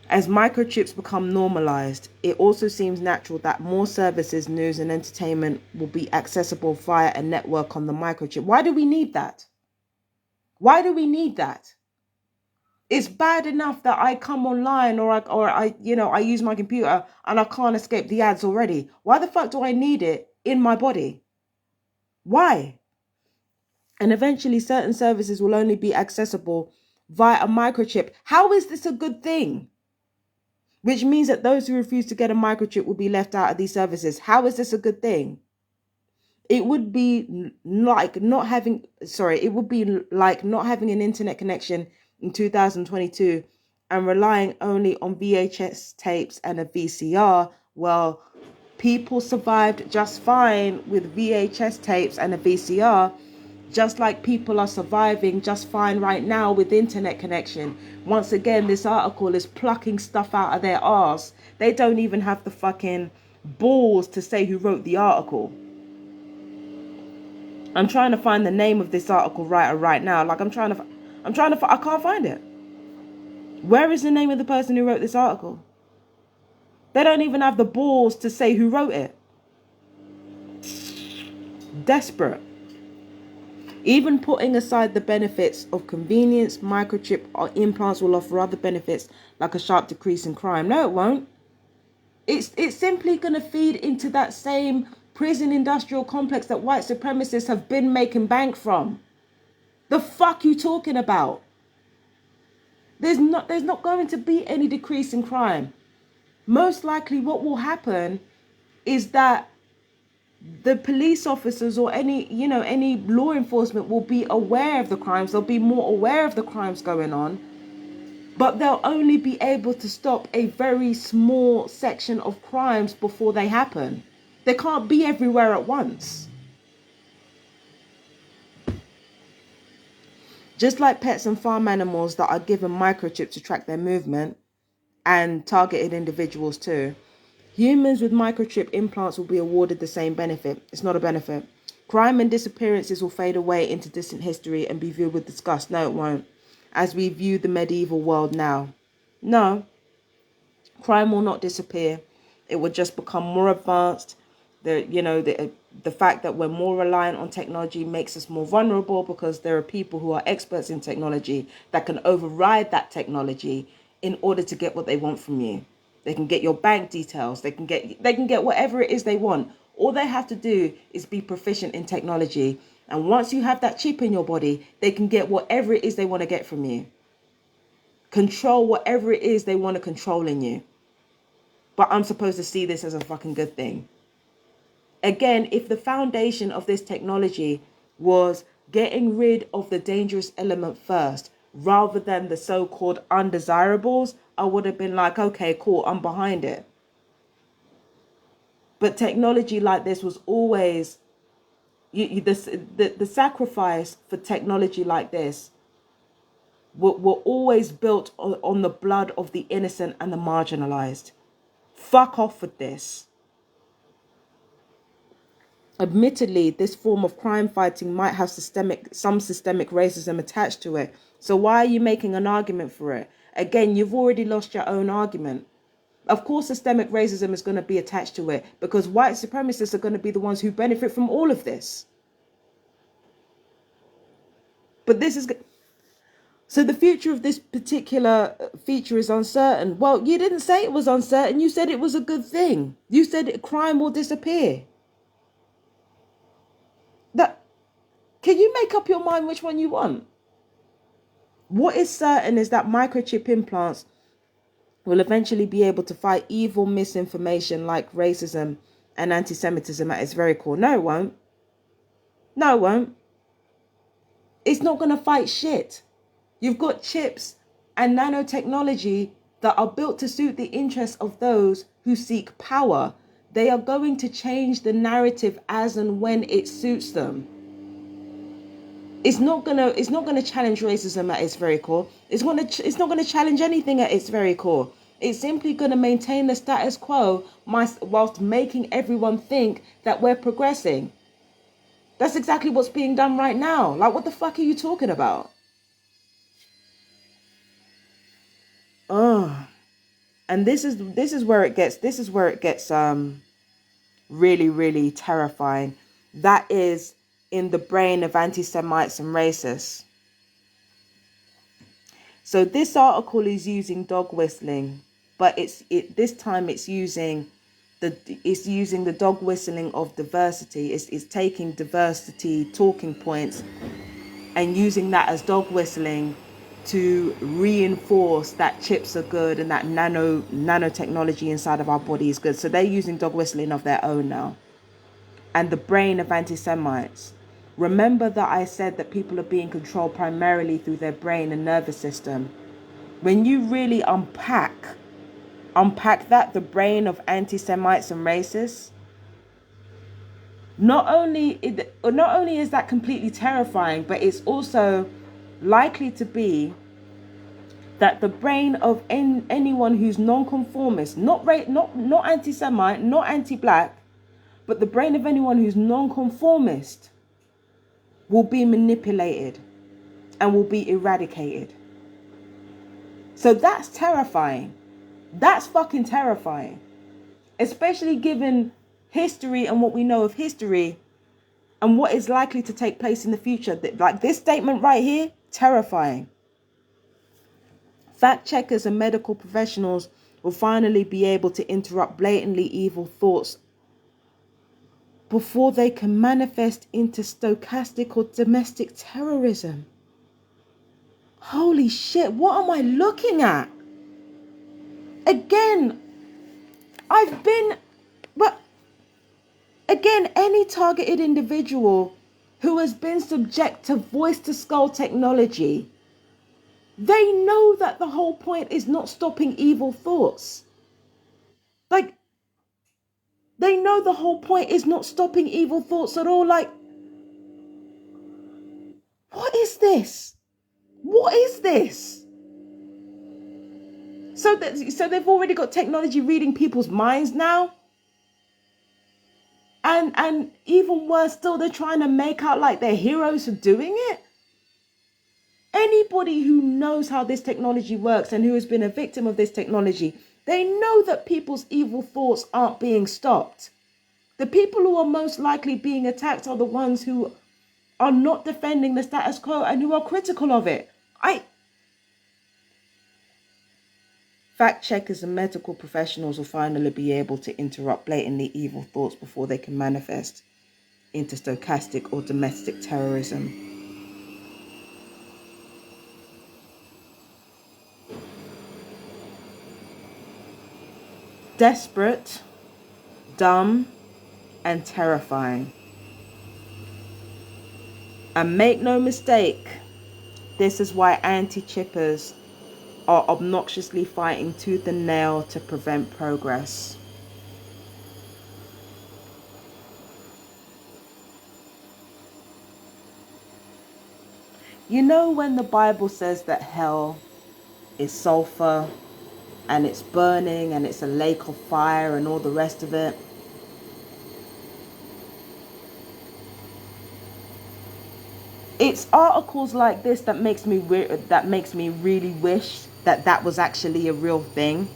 As microchips become normalized, it also seems natural that more services, news and entertainment will be accessible via a network on the microchip. Why do we need that? Why do we need that? It's bad enough that I come online or I use my computer and I can't escape the ads already. Why the fuck do I need it in my body? Why? And eventually certain services will only be accessible via a microchip. How is this a good thing? Which means that those who refuse to get a microchip will be left out of these services. How is this a good thing? It would be like not having an internet connection in 2022 and relying only on VHS tapes and a VCR. Well, people survived just fine with VHS tapes and a VCR, just like people are surviving just fine right now with internet connection. Once again, this article is plucking stuff out of their arse. They don't even have the fucking balls to say who wrote the article. I'm trying to find the name of this article right now. Like I can't find it. Where is the name of the person who wrote this article? They don't even have the balls to say who wrote it. Desperate. Even putting aside the benefits of convenience, microchip or implants will offer other benefits like a sharp decrease in crime. No, it won't. It's simply going to feed into that same prison industrial complex that white supremacists have been making bank from. The fuck you talking about? There's not going to be any decrease in crime. Most likely what will happen is that the police officers or any law enforcement will be aware of the crimes. They'll be more aware of the crimes going on, but they'll only be able to stop a very small section of crimes before they happen. They can't be everywhere at once. Just like pets and farm animals that are given microchips to track their movement, and targeted individuals too, humans with microchip implants will be awarded the same benefit. It's not a benefit. Crime and disappearances will fade away into distant history and be viewed with disgust. No, it won't. As we view the medieval world now. No. Crime will not disappear. It will just become more advanced. The fact that we're more reliant on technology makes us more vulnerable because there are people who are experts in technology that can override that technology in order to get what they want from you. They can get your bank details. They can get whatever it is they want. All they have to do is be proficient in technology. And once you have that chip in your body, they can get whatever it is they want to get from you. Control whatever it is they want to control in you. But I'm supposed to see this as a fucking good thing. Again, if the foundation of this technology was getting rid of the dangerous element first, rather than the so-called undesirables, I would have been like, okay, cool, I'm behind it. But technology like this was always, the sacrifice for technology like this were always built on the blood of the innocent and the marginalized. Fuck off with this. Admittedly, this form of crime fighting might have some systemic racism attached to it. So why are you making an argument for it? Again, you've already lost your own argument. Of course, systemic racism is going to be attached to it because white supremacists are going to be the ones who benefit from all of this. But this is... So the future of this particular feature is uncertain. Well, you didn't say it was uncertain. You said it was a good thing. You said crime will disappear. Can you make up your mind which one you want? What is certain is that microchip implants will eventually be able to fight evil misinformation like racism and anti-Semitism at its very core. No, it won't. No, it won't. It's not going to fight shit. You've got chips and nanotechnology that are built to suit the interests of those who seek power. They are going to change the narrative as and when it suits them. It's not gonna challenge racism at its very core. It's not gonna challenge anything at its very core. It's simply gonna maintain the status quo whilst making everyone think that we're progressing. That's exactly what's being done right now. Like, what the fuck are you talking about? Oh, and this is where it gets really, really terrifying. That is in the brain of anti-Semites and racists. So this article is using dog whistling, but this time it's using the dog whistling of diversity. It's taking diversity talking points and using that as dog whistling to reinforce that chips are good and that nanotechnology inside of our body is good. So they're using dog whistling of their own now. And the brain of anti-Semites. Remember that I said that people are being controlled primarily through their brain and nervous system. When you really unpack that, the brain of anti-Semites and racists, not only is that completely terrifying, but it's also likely to be that the brain of anyone who's non-conformist, not anti-Semite, not anti-black, but the brain of anyone who's non-conformist will be manipulated and will be eradicated. So that's terrifying. That's fucking terrifying. Especially given history and what we know of history and what is likely to take place in the future. Like this statement right here, terrifying. Fact checkers and medical professionals will finally be able to interrupt blatantly evil thoughts before they can manifest into stochastic or domestic terrorism. Holy shit, what am I looking at? Again, any targeted individual who has been subject to voice-to-skull technology, they know that the whole point is not stopping evil thoughts. Like, they know the whole point is not stopping evil thoughts at all. Like, what is this? What is this? So they've already got technology reading people's minds now? And even worse still, they're trying to make out like they're heroes for doing it? Anybody who knows how this technology works and who has been a victim of this technology, they know that people's evil thoughts aren't being stopped. The people who are most likely being attacked are the ones who are not defending the status quo and who are critical of it. Fact checkers and medical professionals will finally be able to interrupt blatantly evil thoughts before they can manifest into stochastic or domestic terrorism. Desperate, dumb, and terrifying. And make no mistake, this is why anti-chippers are obnoxiously fighting tooth and nail to prevent progress. You know when the Bible says that hell is sulfur and it's burning and it's a lake of fire and all the rest of it? It's articles like this that makes me really wish that that was actually a real thing.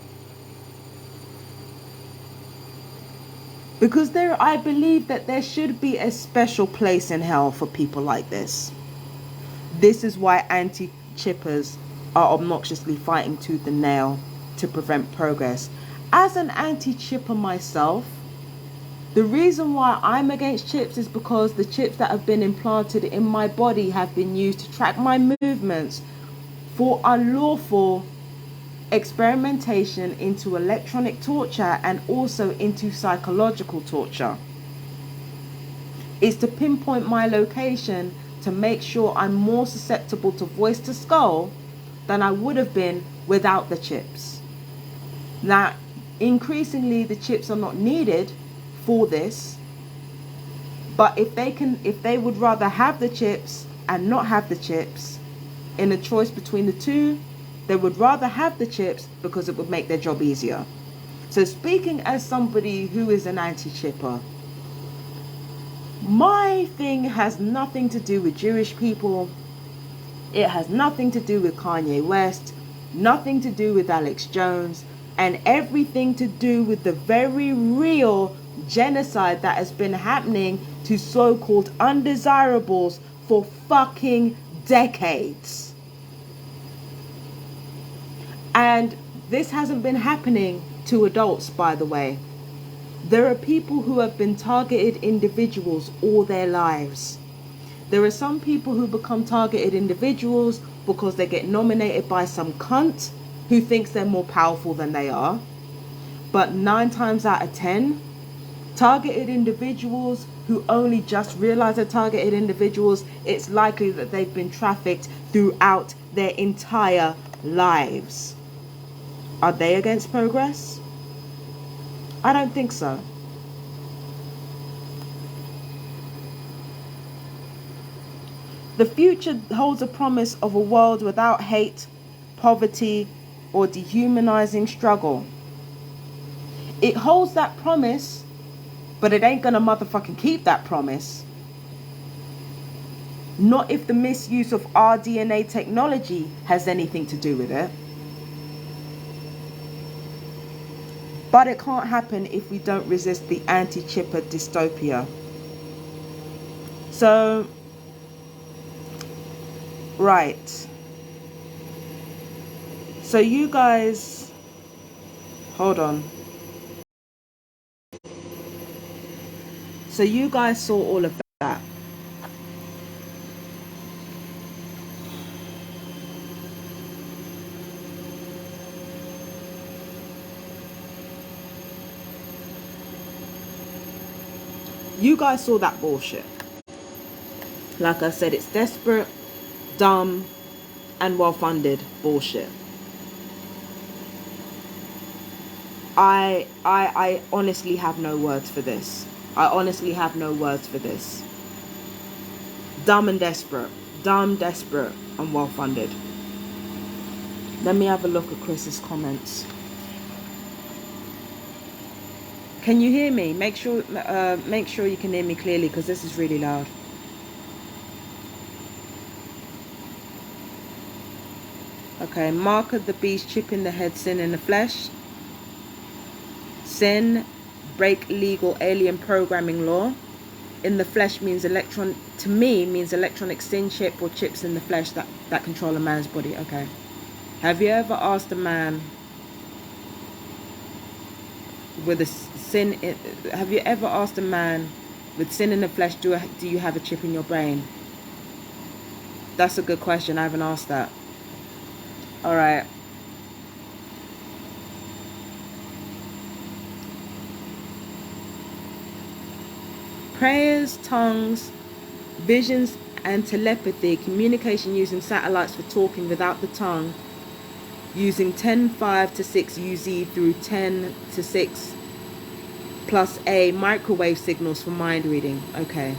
Because I believe that there should be a special place in hell for people like this. This is why anti-chippers are obnoxiously fighting tooth and nail to prevent progress. As an anti-chipper myself, the reason why I'm against chips is because the chips that have been implanted in my body have been used to track my movements for unlawful experimentation into electronic torture and also into psychological torture. It's to pinpoint my location to make sure I'm more susceptible to voice to skull than I would have been without the chips. Now, increasingly the chips are not needed for this, but if they would rather have the chips and not have the chips, in a choice between the two, they would rather have the chips because it would make their job easier. So speaking as somebody who is an anti-chipper, my thing has nothing to do with Jewish people. It has nothing to do with Kanye West, nothing to do with Alex Jones, and everything to do with the very real genocide that has been happening to so-called undesirables for fucking decades. And this hasn't been happening to adults, by the way. There are people who have been targeted individuals all their lives. There are some people who become targeted individuals because they get nominated by some cunt who thinks they're more powerful than they are. But 9 times out of 10, targeted individuals who only just realize they're targeted individuals, it's likely that they've been trafficked throughout their entire lives. Are they against progress? I don't think so. The future holds a promise of a world without hate, poverty, or dehumanizing struggle. It holds that promise, but it ain't gonna motherfucking keep that promise. Not if the misuse of our DNA technology has anything to do with it. But it can't happen if we don't resist the anti-chipper dystopia. So, right. So you guys, hold on. So you guys saw all of that. You guys saw that bullshit. Like I said, it's desperate, dumb, and well-funded bullshit. I honestly have no words for this. I honestly have no words for this. Dumb and desperate. Dumb, desperate, and well-funded. Let me have a look at Chris's comments. Can you hear me? Make sure you can hear me clearly, because this is really loud. Okay, mark of the beast, chip in the head, sin in the flesh. Sin, break legal alien programming law. In the flesh means means electronic sin chip or chips in the flesh that control a man's body. Okay. Have you ever asked a man with a sin, have you ever asked a man With sin in the flesh, do you have a chip in your brain? That's a good question. I haven't asked that. All right. Prayers, tongues, visions, and telepathy, communication using satellites for talking without the tongue, using 10.5 to 6 UZ through 10 to 6 plus A microwave signals for mind reading. Okay.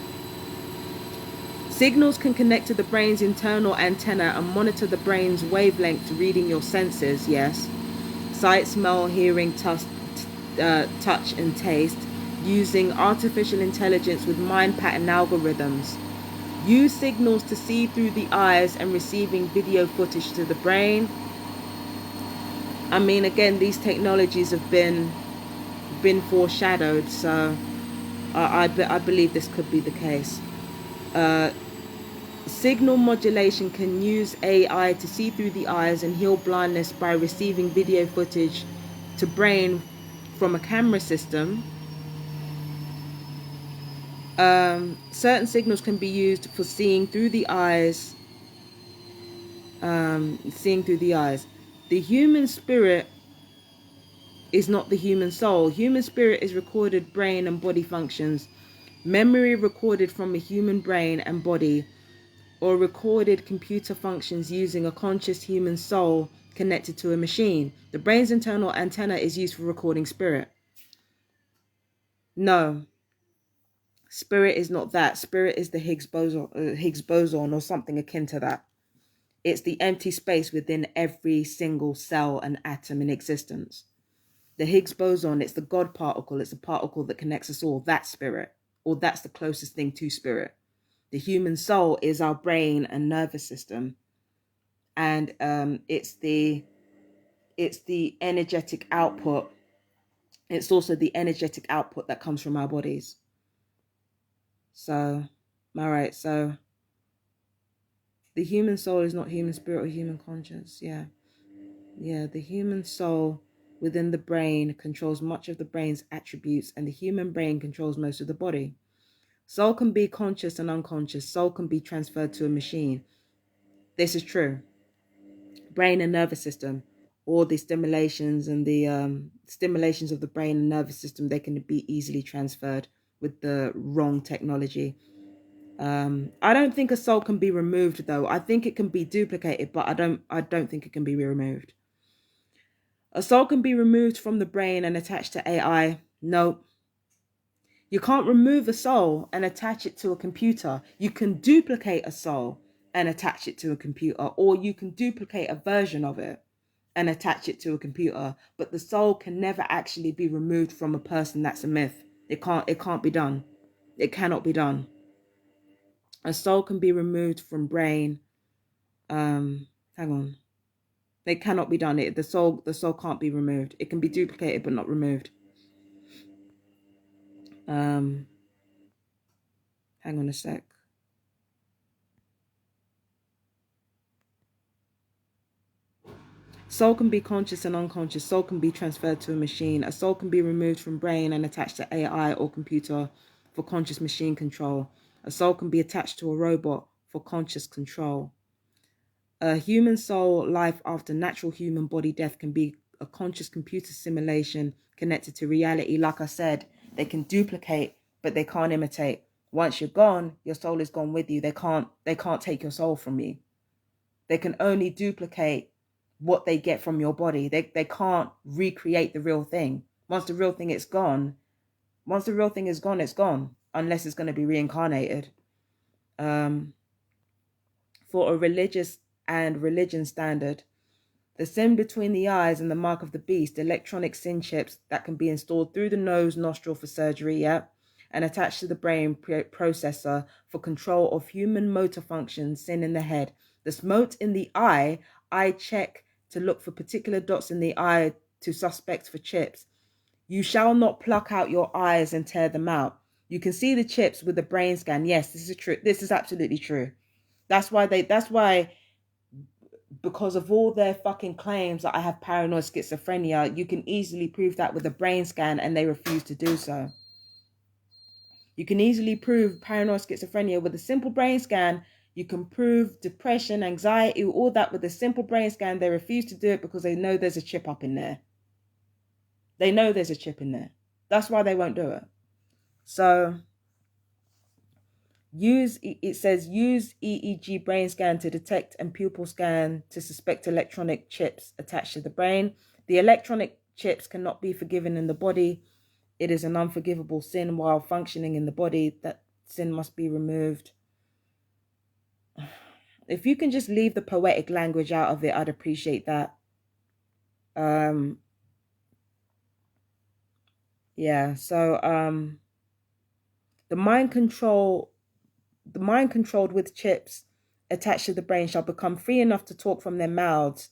Signals can connect to the brain's internal antenna and monitor the brain's wavelength, reading your senses. Yes. Sight, smell, hearing, touch, and taste, using artificial intelligence with mind pattern algorithms. Use signals to see through the eyes and receiving video footage to the brain. I mean, again, these technologies have been foreshadowed, so I believe this could be the case. Signal modulation can use AI to see through the eyes and heal blindness by receiving video footage to brain from a camera system. Certain signals can be used for seeing through the eyes. The human spirit is not the human soul. Human spirit is recorded brain and body functions. Memory recorded from a human brain and body, or recorded computer functions using a conscious human soul connected to a machine. The brain's internal antenna is used for recording spirit. No. Spirit is not that. Spirit is the Higgs boson or something akin to that. It's the empty space within every single cell and atom in existence. The Higgs boson, it's the God particle. It's a particle that connects us all. That's spirit, or that's the closest thing to spirit. The human soul is our brain and nervous system, and it's the energetic output. It's also the energetic output that comes from our bodies. So, all right. So, the human soul is not human spirit or human conscience. Yeah. The human soul within the brain controls much of the brain's attributes, and the human brain controls most of the body. Soul can be conscious and unconscious. Soul can be transferred to a machine. This is true. Brain and nervous system, all the stimulations and the stimulations of the brain and nervous system, they can be easily transferred with the wrong technology. I don't think a soul can be removed, though. I think it can be duplicated, but I don't think it can be removed. A soul can be removed from the brain and attached to AI. No. You can't remove a soul and attach it to a computer. You can duplicate a soul and attach it to a computer, or you can duplicate a version of it and attach it to a computer. But the soul can never actually be removed from a person. That's a myth. It can't be done. It cannot be done. A soul can be removed from brain. Hang on. It cannot be done. The soul can't be removed. It can be duplicated but not removed. Hang on a sec. Soul can be conscious and unconscious. Soul can be transferred to a machine. A soul can be removed from brain and attached to AI or computer for conscious machine control. A soul can be attached to a robot for conscious control. A human soul life after natural human body death can be a conscious computer simulation connected to reality. Like I said, they can duplicate, but they can't imitate. Once you're gone, your soul is gone with you. They can't take your soul from you. They can only duplicate what they get from your body. They can't recreate the real thing. Once the real thing is gone, it's gone, unless it's going to be reincarnated. For a religious and religion standard, the sin between the eyes and the mark of the beast, electronic sin chips that can be installed through the nose nostril for surgery, and attached to the brain processor for control of human motor functions, sin in the head. The smote in the eye check to look for particular dots in the eye to suspect for chips. You shall not pluck out your eyes and tear them out. You can see the chips with the brain scan. Yes, this is true. This is absolutely true. That's why, because of all their fucking claims that I have paranoid schizophrenia, you can easily prove that with a brain scan, and they refuse to do so. You can easily prove paranoid schizophrenia with a simple brain scan. You can prove depression, anxiety, all that with a simple brain scan. They refuse to do it because they know there's a chip up in there. They know there's a chip in there. That's why they won't do it. So it says use EEG brain scan to detect and pupil scan to suspect electronic chips attached to the brain. The electronic chips cannot be forgiven in the body. It is an unforgivable sin while functioning in the body. That sin must be removed. If you can just leave the poetic language out of it, I'd appreciate that. Yeah, so the mind controlled with chips attached to the brain shall become free enough to talk from their mouths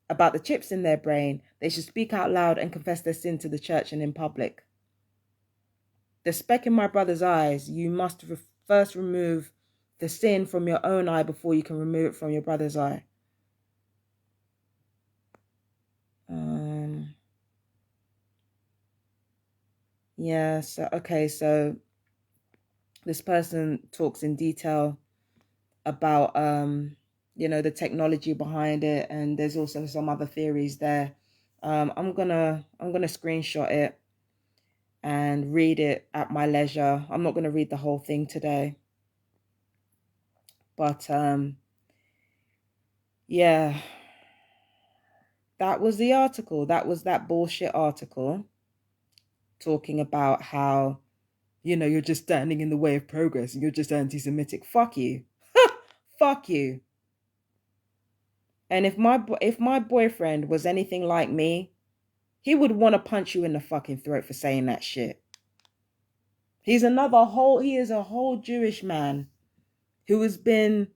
about the chips in their brain. They should speak out loud and confess their sin to the church and in public. The speck in my brother's eyes, you must first remove the sin from your own eye before you can remove it from your brother's eye. Yeah, so okay, so this person talks in detail about the technology behind it, and there's also some other theories there. I'm gonna screenshot it and read it at my leisure. I'm not gonna read the whole thing today, but yeah, that was the article. That was that bullshit article talking about how you're just standing in the way of progress and you're just anti-Semitic. Fuck you. Fuck you. And if my boyfriend was anything like me, he would want to punch you in the fucking throat for saying that shit. He is a whole Jewish man who has been,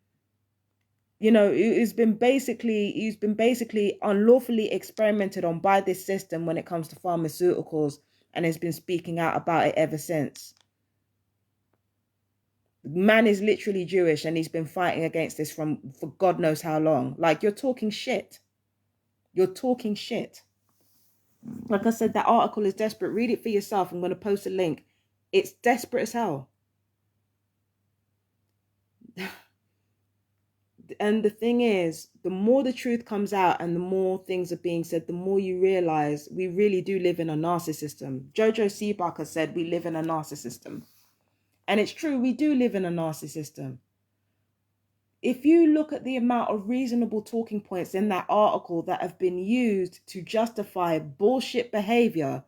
he's been basically unlawfully experimented on by this system when it comes to pharmaceuticals, and has been speaking out about it ever since. The man is literally Jewish, and he's been fighting against this for God knows how long. Like, you're talking shit. You're talking shit. Like I said, that article is desperate. Read it for yourself. I'm going to post a link. It's desperate as hell. And the thing is, the more the truth comes out and the more things are being said, the more you realize we really do live in a narcissism. Jojo Seabacher said we live in a narcissism. And it's true, we do live in a narcissism. If you look at the amount of reasonable talking points in that article that have been used to justify bullshit behavior,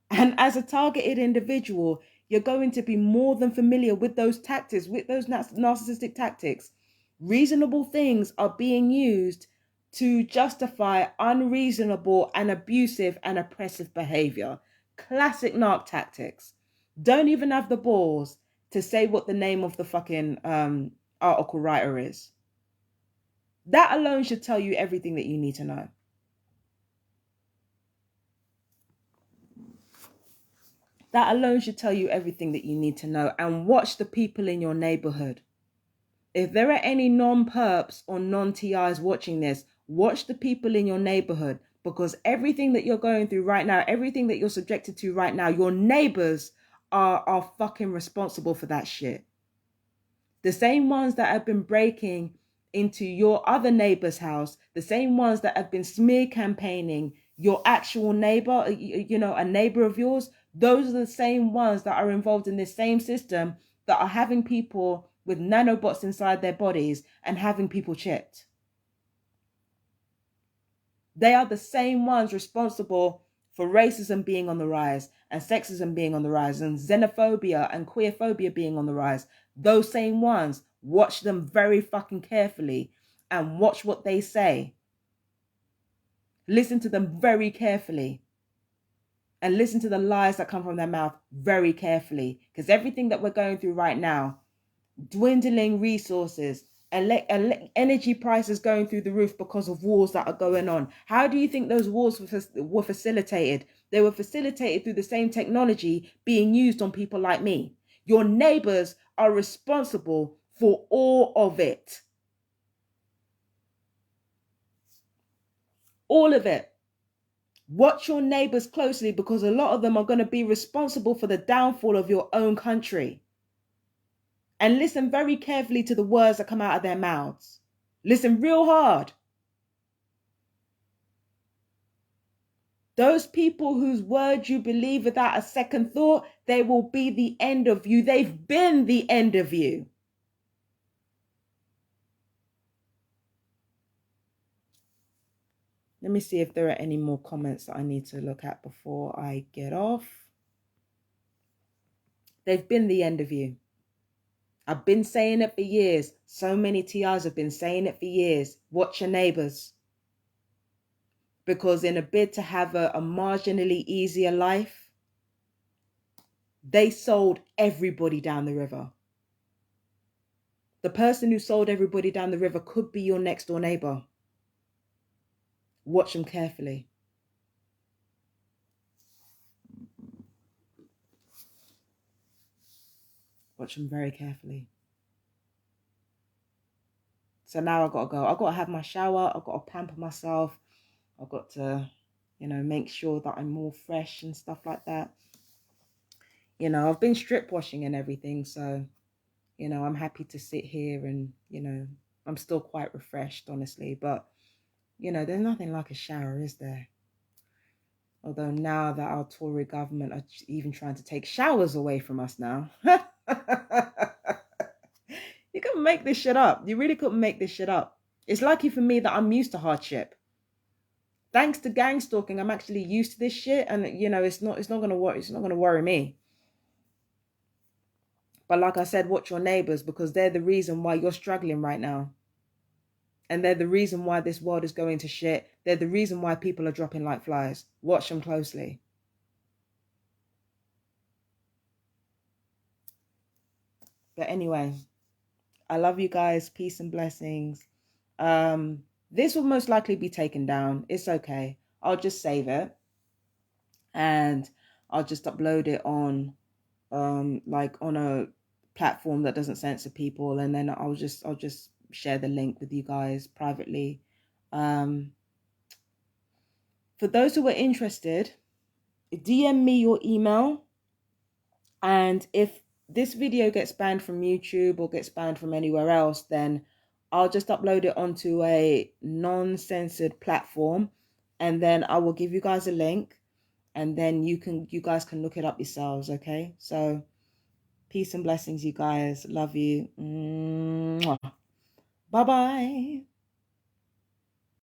and as a targeted individual, you're going to be more than familiar with those tactics, with those narcissistic tactics. Reasonable things are being used to justify unreasonable and abusive and oppressive behavior. Classic narc tactics. Don't even have the balls to say what the name of the fucking article writer is. That alone should tell you everything that you need to know. That alone should tell you everything that you need to know. And watch the people in your neighborhood. If there are any non-perps or non-TIs watching this, watch the people in your neighborhood, because everything that you're going through right now, everything that you're subjected to right now, your neighbors are fucking responsible for that shit. The same ones that have been breaking into your other neighbor's house, the same ones that have been smear campaigning your actual neighbor, a neighbor of yours, those are the same ones that are involved in this same system that are having people with nanobots inside their bodies and having people chipped. They are the same ones responsible for racism being on the rise and sexism being on the rise and xenophobia and queerphobia being on the rise. Those same ones, watch them very fucking carefully and watch what they say. Listen to them very carefully and listen to the lies that come from their mouth very carefully, because everything that we're going through right now, dwindling resources, energy prices going through the roof because of wars that are going on. How do you think those wars were facilitated? They were facilitated through the same technology being used on people like me. Your neighbors are responsible for all of it. All of it. Watch your neighbors closely, because a lot of them are going to be responsible for the downfall of your own country. And listen very carefully to the words that come out of their mouths. Listen real hard. Those people whose words you believe without a second thought, they will be the end of you. They've been the end of you. Let me see if there are any more comments that I need to look at before I get off. They've been the end of you. I've been saying it for years. So many TIs have been saying it for years. Watch your neighbors. Because in a bid to have a marginally easier life, they sold everybody down the river. The person who sold everybody down the river could be your next door neighbor. Watch them carefully. Watch them very carefully. So now I've got to go. I've got to have my shower. I've got to pamper myself. I've got to, make sure that I'm more fresh and stuff like that. I've been strip washing and everything. So, I'm happy to sit here and, I'm still quite refreshed, honestly. But, there's nothing like a shower, is there? Although now that our Tory government are even trying to take showers away from us now. You couldn't make this shit up. You really couldn't make this shit up. It's lucky for me that I'm used to hardship. Thanks to gang stalking, I'm actually used to this shit, and it's not gonna worry me. But like I said, watch your neighbors, because they're the reason why you're struggling right now. And they're the reason why this world is going to shit. They're the reason why people are dropping like flies. Watch them closely. But anyway, I love you guys. Peace and blessings. This will most likely be taken down. It's okay. I'll just save it. And I'll just upload it on on a platform that doesn't censor people, and then I'll just share the link with you guys privately. For those who are interested, DM me your email, and if this video gets banned from YouTube or gets banned from anywhere else, then I'll just upload it onto a non-censored platform, and then I will give you guys a link, and then you guys can look it up yourselves. Okay, so peace and blessings, you guys. Love you. Bye bye.